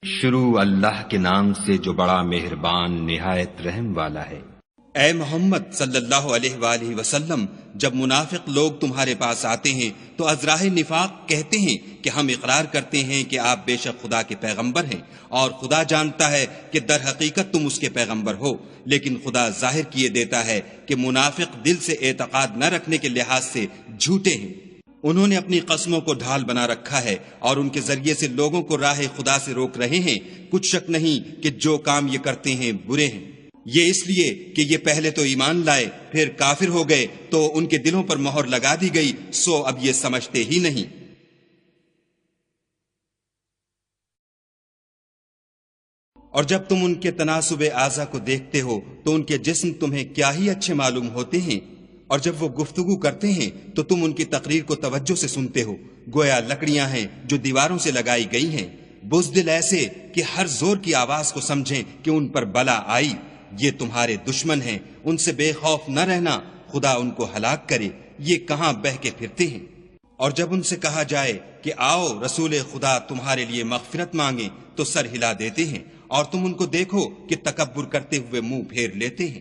شروع اللہ کے نام سے جو بڑا مہربان نہایت رحم والا ہے۔ اے محمد صلی اللہ علیہ وآلہ وسلم، جب منافق لوگ تمہارے پاس آتے ہیں تو ازراہ نفاق کہتے ہیں کہ ہم اقرار کرتے ہیں کہ آپ بے شک خدا کے پیغمبر ہیں، اور خدا جانتا ہے کہ در حقیقت تم اس کے پیغمبر ہو، لیکن خدا ظاہر کیے دیتا ہے کہ منافق دل سے اعتقاد نہ رکھنے کے لحاظ سے جھوٹے ہیں۔ انہوں نے اپنی قسموں کو ڈھال بنا رکھا ہے اور ان کے ذریعے سے لوگوں کو راہ خدا سے روک رہے ہیں۔ کچھ شک نہیں کہ جو کام یہ کرتے ہیں برے ہیں۔ یہ اس لیے کہ یہ پہلے تو ایمان لائے، پھر کافر ہو گئے تو ان کے دلوں پر مہر لگا دی گئی، سو اب یہ سمجھتے ہی نہیں۔ اور جب تم ان کے تناسب اعضا کو دیکھتے ہو تو ان کے جسم تمہیں کیا ہی اچھے معلوم ہوتے ہیں، اور جب وہ گفتگو کرتے ہیں تو تم ان کی تقریر کو توجہ سے سنتے ہو، گویا لکڑیاں ہیں جو دیواروں سے لگائی گئی ہیں، بزدل ایسے کہ ہر زور کی آواز کو سمجھیں کہ ان پر بلا آئی۔ یہ تمہارے دشمن ہیں، ان سے بے خوف نہ رہنا، خدا ان کو ہلاک کرے، یہ کہاں بہہ کے پھرتے ہیں۔ اور جب ان سے کہا جائے کہ آؤ رسول خدا تمہارے لیے مغفرت مانگیں تو سر ہلا دیتے ہیں، اور تم ان کو دیکھو کہ تکبر کرتے ہوئے منہ پھیر لیتے ہیں۔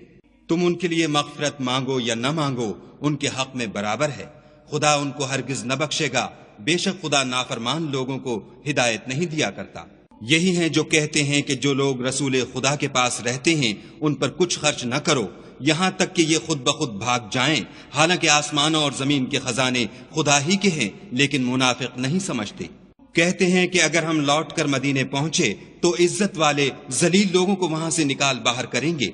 تم ان کے لیے مغفرت مانگو یا نہ مانگو، ان کے حق میں برابر ہے، خدا ان کو ہرگز نہ بخشے گا، بے شک خدا نافرمان لوگوں کو ہدایت نہیں دیا کرتا۔ یہی ہیں جو کہتے ہیں کہ جو لوگ رسول خدا کے پاس رہتے ہیں ان پر کچھ خرچ نہ کرو، یہاں تک کہ یہ خود بخود بھاگ جائیں، حالانکہ آسمانوں اور زمین کے خزانے خدا ہی کے ہیں، لیکن منافق نہیں سمجھتے۔ کہتے ہیں کہ اگر ہم لوٹ کر مدینے پہنچے تو عزت والے ذلیل لوگوں کو وہاں سے نکال باہر کریں گے،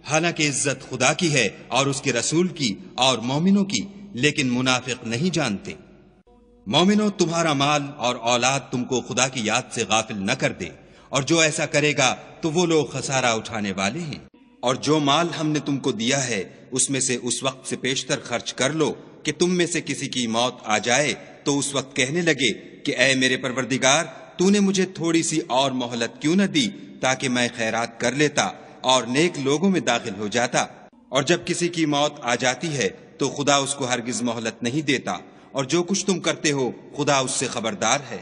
حالانکہ عزت خدا کی ہے اور اس کے رسول کی اور مومنوں کی، لیکن منافق نہیں جانتے۔ مومنوں، تمہارا مال اور اولاد تم کو خدا کی یاد سے غافل نہ کر دے، اور جو ایسا کرے گا تو وہ لوگ خسارہ اٹھانے والے ہیں۔ اور جو مال ہم نے تم کو دیا ہے اس میں سے اس وقت سے پیشتر خرچ کر لو کہ تم میں سے کسی کی موت آ جائے تو اس وقت کہنے لگے کہ اے میرے پروردگار، تو نے مجھے تھوڑی سی اور مہلت کیوں نہ دی تاکہ میں خیرات کر لیتا اور نیک لوگوں میں داخل ہو جاتا۔ اور جب کسی کی موت آ جاتی ہے تو خدا اس کو ہرگز مہلت نہیں دیتا، اور جو کچھ تم کرتے ہو خدا اس سے خبردار ہے۔